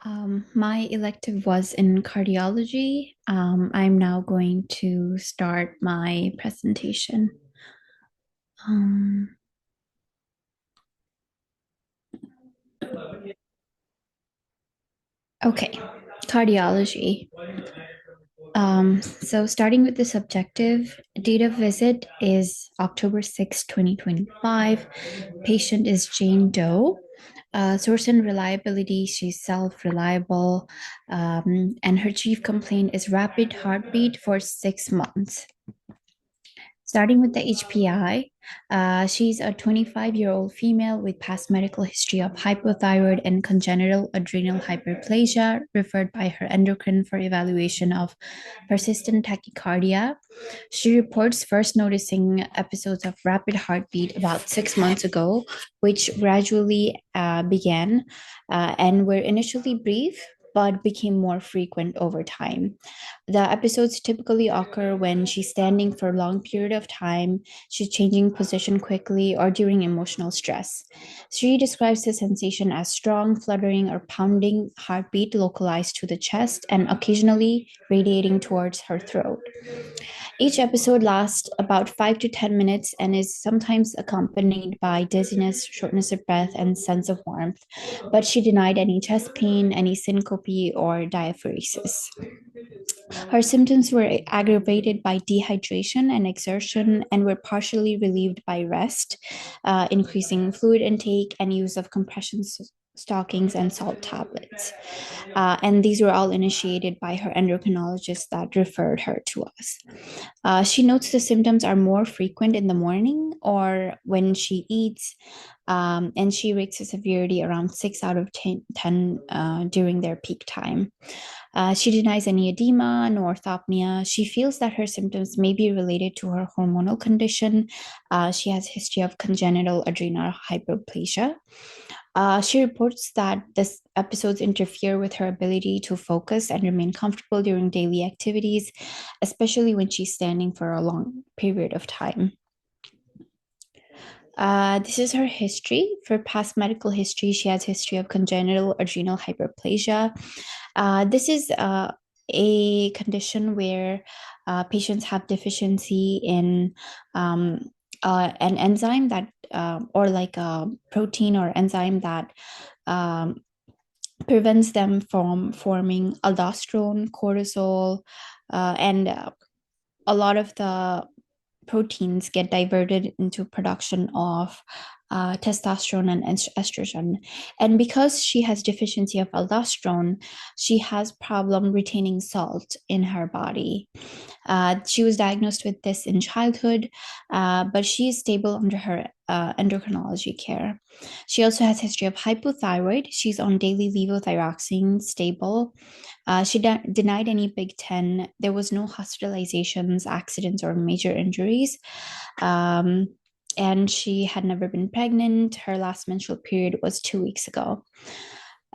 My elective was in cardiology. I'm now going to start my presentation. Um, okay, cardiology. So starting with the subjective, date of visit is October 6, 2025. Patient is Jane Doe. Source and reliability, she's self-reliable. And her chief complaint is rapid heartbeat for 6 months. Starting with the HPI, she's a 25-year-old female with past medical history of hypothyroid and congenital adrenal hyperplasia, referred by her endocrine for evaluation of persistent tachycardia. She reports first noticing episodes of rapid heartbeat about 6 months ago, which gradually began and were initially brief but became more frequent over time. The episodes typically occur when she's standing for a long period of time, she's changing position quickly, or during emotional stress. She describes the sensation as strong, fluttering, or pounding heartbeat localized to the chest and occasionally radiating towards her throat. Each episode lasts about 5 to 10 minutes and is sometimes accompanied by dizziness, shortness of breath, and sense of warmth, but she denied any chest pain, any syncope, or diaphoresis. Her symptoms were aggravated by dehydration and exertion and were partially relieved by rest, increasing fluid intake, and use of compression stockings and salt tablets. And these were all initiated by her endocrinologist that referred her to us. She notes the symptoms are more frequent in the morning or when she eats, and she rates the severity around 6 out of 10 during their peak time. She denies any edema, no orthopnea. She feels that her symptoms may be related to her hormonal condition. She has a history of congenital adrenal hyperplasia. She reports that this episodes interfere with her ability to focus and remain comfortable during daily activities, especially when she's standing for a long period of time. This is her history. For past medical history, she has history of congenital adrenal hyperplasia. This is a condition where patients have deficiency in an enzyme that, or like a protein or enzyme that um, prevents them from forming aldosterone, cortisol, and a lot of the proteins get diverted into production of testosterone and estrogen. And because she has deficiency of aldosterone, she has problem retaining salt in her body. She was diagnosed with this in childhood, but she is stable under her endocrinology care. She also has history of hypothyroid. She's on daily levothyroxine, stable. She denied any Big Ten. There was no hospitalizations, accidents, or major injuries. Um, and she had never been pregnant. Her last menstrual period was 2 weeks ago.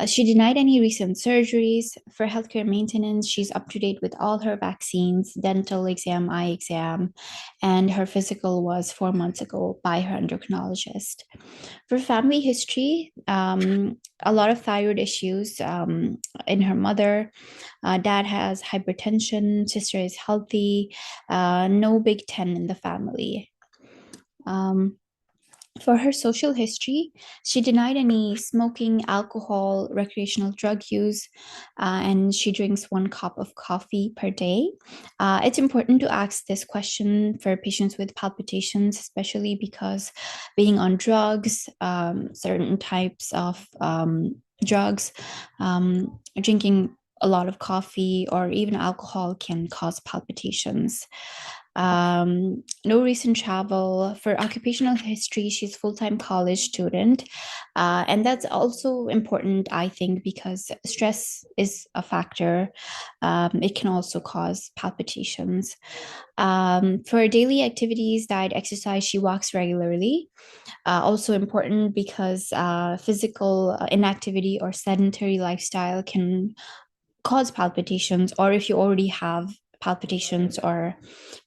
She denied any recent surgeries. For healthcare maintenance, she's up to date with all her vaccines, dental exam, eye exam, and her physical was 4 months ago by her endocrinologist. For family history, a lot of thyroid issues in her mother. Dad has hypertension, sister is healthy, no Big Ten in the family. Um, for her social history, she denied any smoking, alcohol, recreational drug use, and she drinks 1 cup of coffee per day. It's important to ask this question for patients with palpitations, especially because being on drugs, certain types of drugs, drinking a lot of coffee or even alcohol can cause palpitations. No recent travel. For occupational history, she's full-time college student. And that's also important, I think, because stress is a factor. It can also cause palpitations. For daily activities, diet, exercise, she walks regularly. Also important because physical inactivity or sedentary lifestyle can cause palpitations, or if you already have palpitations or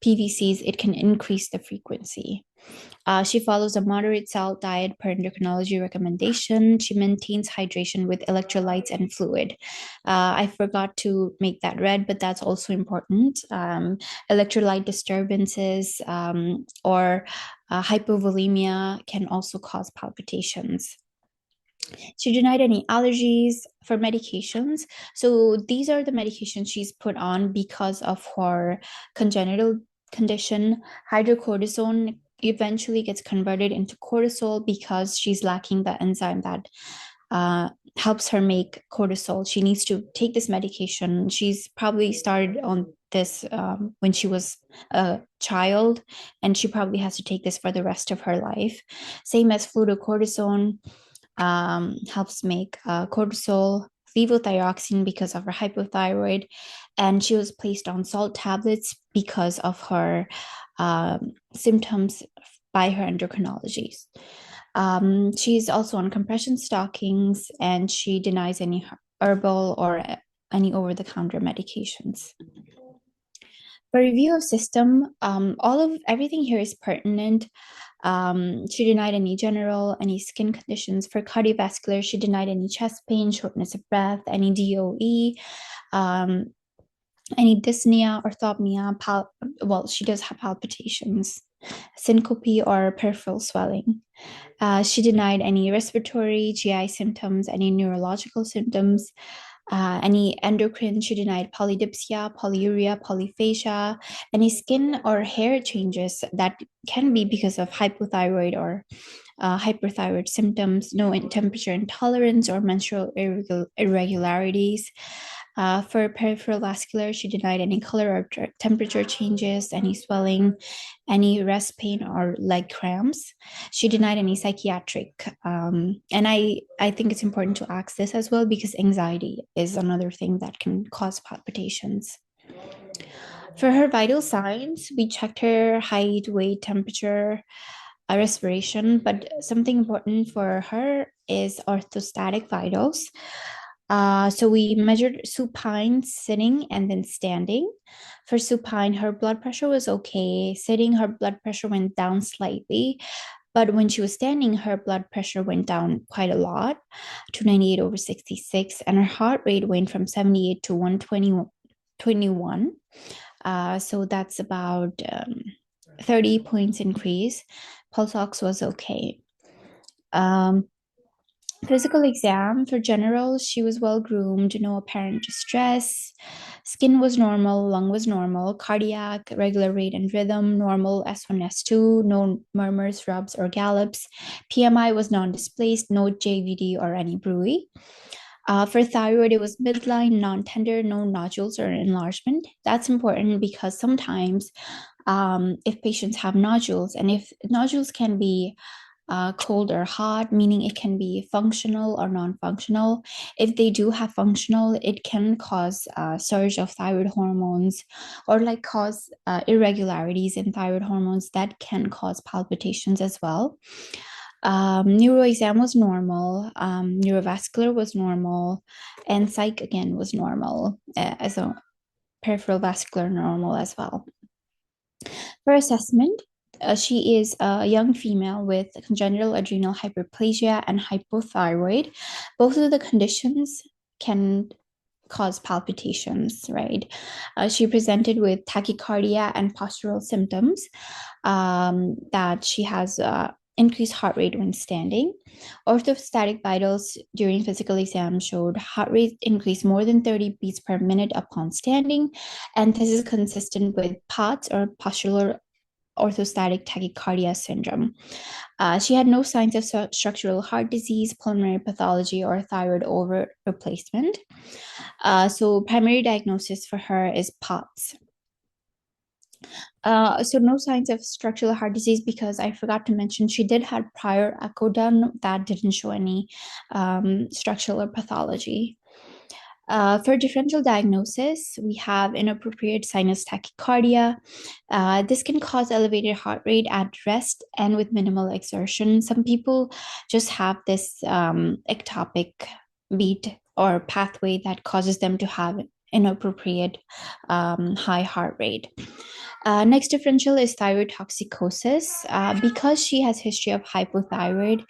PVCs, it can increase the frequency. She follows a moderate salt diet per endocrinology recommendation. She maintains hydration with electrolytes and fluid. I forgot to make that red, but that's also important. Electrolyte disturbances or hypovolemia can also cause palpitations. She denied any allergies for medications. So these are the medications she's put on because of her congenital condition. Hydrocortisone eventually gets converted into cortisol because she's lacking the enzyme that helps her make cortisol. She needs to take this medication. She's probably started on this when she was a child, and she probably has to take this for the rest of her life. Same as fludrocortisone helps make cortisol, levothyroxine because of her hypothyroid, and she was placed on salt tablets because of her symptoms by her endocrinologist. She's also on compression stockings, and she denies any herbal or any over-the-counter medications. For review of system, all of everything here is pertinent. She denied any general, any skin conditions. For cardiovascular, she denied any chest pain, shortness of breath, any DOE, any dyspnea, orthopnea. Well, she does have palpitations, syncope, or peripheral swelling. She denied any respiratory, GI symptoms, any neurological symptoms. Any endocrine, she denied polydipsia, polyuria, polyphagia, any skin or hair changes that can be because of hypothyroid or hyperthyroid symptoms, no temperature intolerance or menstrual irregularities. For peripheral vascular, she denied any color or temperature changes, any swelling, any rest pain or leg cramps. She denied any psychiatric. And I think it's important to ask this as well because anxiety is another thing that can cause palpitations. For her vital signs, we checked her height, weight, temperature, respiration, but something important for her is orthostatic vitals. So we measured supine, sitting, and then standing. For supine, her blood pressure was okay. Sitting, her blood pressure went down slightly. But when she was standing, her blood pressure went down quite a lot to 98 over 66, and her heart rate went from 78 to 121. So that's about 30 points increase. Pulse ox was okay. Physical exam for general, she was well groomed, no apparent distress. Skin was normal, lung was normal, cardiac, regular rate and rhythm, normal S1, S2, no murmurs, rubs, or gallops. PMI was non-displaced, no JVD or any bruit. For thyroid, it was midline, non-tender, no nodules or enlargement. That's important because sometimes if patients have nodules, and if nodules can be cold or hot, meaning it can be functional or non-functional. If they do have functional, it can cause a surge of thyroid hormones or like cause irregularities in thyroid hormones that can cause palpitations as well. Neuro exam was normal, neurovascular was normal, and psych again was normal, as a peripheral vascular normal as well. For assessment, she is a young female with congenital adrenal hyperplasia and hypothyroid. Both of the conditions can cause palpitations, right? She presented with tachycardia and postural symptoms, that she has increased heart rate when standing. Orthostatic vitals during physical exam showed heart rate increase more than 30 beats per minute upon standing, and this is consistent with POTS or postural orthostatic tachycardia syndrome. She had no signs of structural heart disease, pulmonary pathology, or thyroid over replacement. So primary diagnosis for her is POTS. So no signs of structural heart disease because I forgot to mention she did have prior echo done that didn't show any structural or pathology. For differential diagnosis, we have inappropriate sinus tachycardia. This can cause elevated heart rate at rest and with minimal exertion. Some people just have this ectopic beat or pathway that causes them to have inappropriate high heart rate. Next differential is thyroid toxicosis. Because she has history of hypothyroid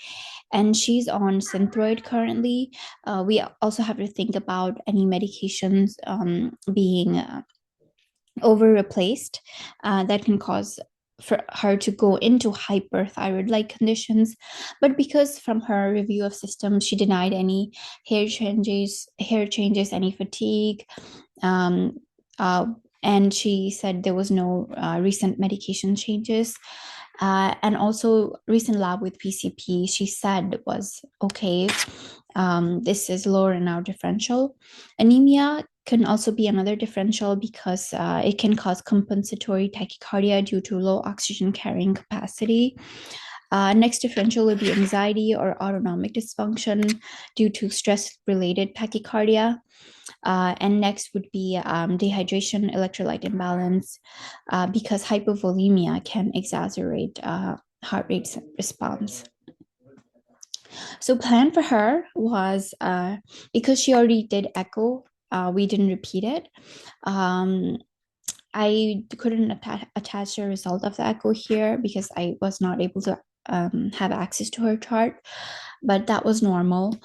and she's on Synthroid currently, we also have to think about any medications being over replaced that can cause for her to go into hyperthyroid like conditions. But because from her review of systems she denied any hair changes, any fatigue, um, uh, and she said there was no recent medication changes, and also recent lab with PCP she said was okay. This is lower in our differential. Anemia can also be another differential because it can cause compensatory tachycardia due to low oxygen carrying capacity. Next differential would be anxiety or autonomic dysfunction due to stress-related tachycardia. And next would be dehydration, electrolyte imbalance, because hypovolemia can exacerbate heart rate response. So plan for her was because she already did echo, we didn't repeat it. Um, I couldn't attach the result of the echo here because I was not able to have access to her chart, but that was normal.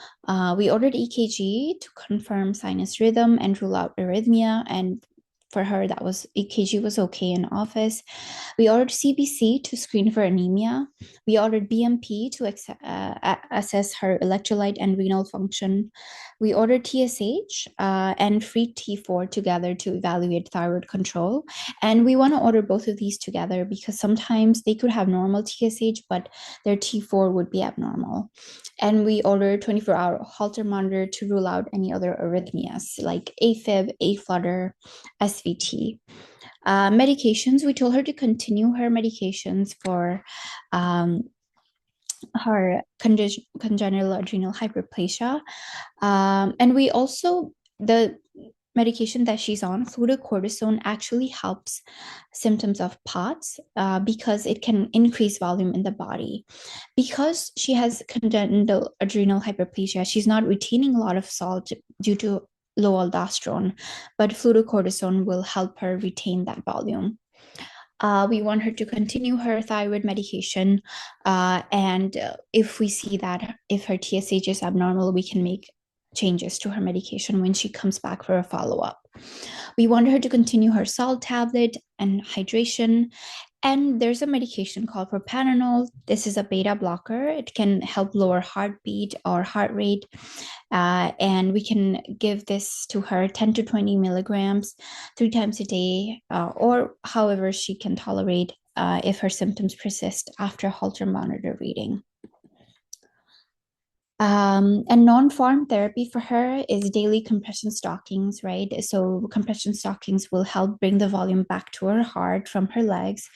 We ordered EKG to confirm sinus rhythm and rule out arrhythmia, and for her that was EKG was okay in office. We ordered CBC to screen for anemia. We ordered BMP to assess her electrolyte and renal function. We ordered TSH and free T4 together to evaluate thyroid control. And we want to order both of these together because sometimes they could have normal TSH, but their T4 would be abnormal. And we ordered 24-hour Holter monitor to rule out any other arrhythmias like AFib, AFlutter, SVT. Medications, we told her to continue her medications for um, her congenital adrenal hyperplasia. And we also, the medication that she's on, fluorocortisone, actually helps symptoms of POTS because it can increase volume in the body. Because she has congenital adrenal hyperplasia, she's not retaining a lot of salt due to low aldosterone, but fluorocortisone will help her retain that volume. We want her to continue her thyroid medication. And if we see that if her TSH is abnormal, we can make changes to her medication when she comes back for a follow-up. We want her to continue her salt tablet and hydration. And there's a medication called propranolol. This is a beta blocker. It can help lower heartbeat or heart rate. And we can give this to her 10 to 20 milligrams 3 times a day, or however she can tolerate if her symptoms persist after Holter monitor reading. And non-farm therapy for her is daily compression stockings, right? So compression stockings will help bring the volume back to her heart from her legs.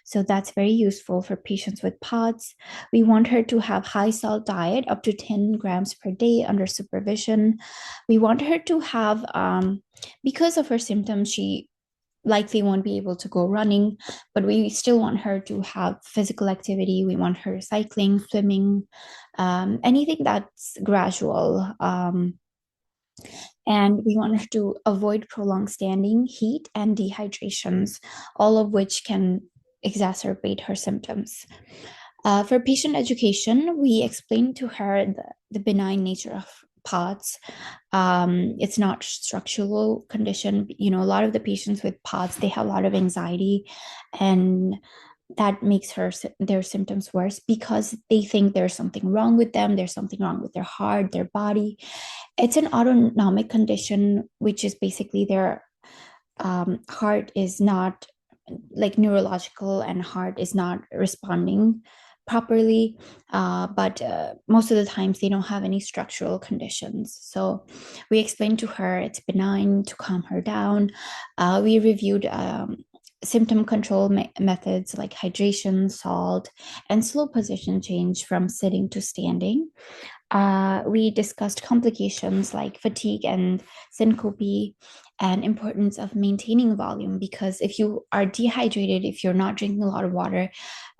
So that's very useful for patients with POTS. We want her to have high salt diet up to 10 grams per day under supervision. We want her to have, because of her symptoms, she likely won't be able to go running, but we still want her to have physical activity. We want her cycling, swimming, anything that's gradual. And we want her to avoid prolonged standing, heat, and dehydrations, all of which can exacerbate her symptoms. For patient education, we explained to her the benign nature of POTS. It's not structural condition. You know, a lot of the patients with POTS, they have a lot of anxiety, and that makes their symptoms worse because they think there's something wrong with them. There's something wrong with their heart, their body. It's an autonomic condition, which is basically their heart is not like neurological and heart is not responding properly, but most of the times they don't have any structural conditions. So we explained to her it's benign to calm her down. We reviewed symptom control methods like hydration, salt, and slow position change from sitting to standing. We discussed complications like fatigue and syncope and importance of maintaining volume, because if you are dehydrated, if you're not drinking a lot of water,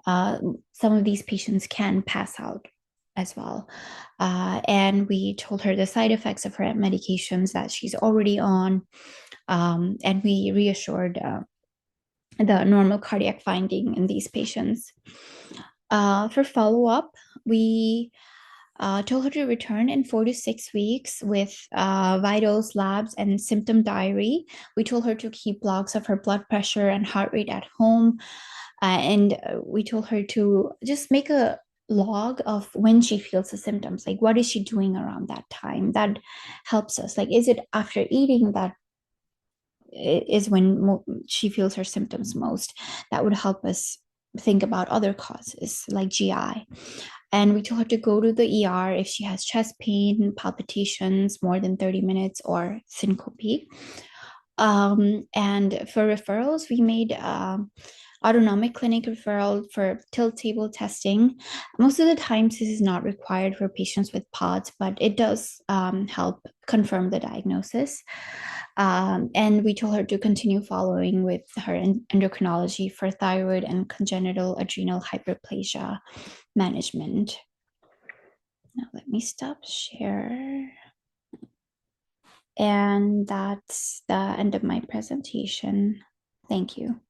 some of these patients can pass out as well. And we told her the side effects of her medications that she's already on. And we reassured the normal cardiac finding in these patients. For follow-up, we told her to return in 4 to 6 weeks with vitals, labs, and symptom diary. We told her to keep logs of her blood pressure and heart rate at home. And we told her to just make a log of when she feels the symptoms. Like, what is she doing around that time? That helps us. Like, is it after eating that is when she feels her symptoms most? That would help us think about other causes like GI. And we told her to go to the ER if she has chest pain, palpitations more than 30 minutes, or syncope. And for referrals, we made autonomic clinic referral for tilt table testing. Most of the times, this is not required for patients with PODS, but it does help confirm the diagnosis. And we told her to continue following with her endocrinology for thyroid and congenital adrenal hyperplasia management. Now let me stop share. And that's the end of my presentation. Thank you.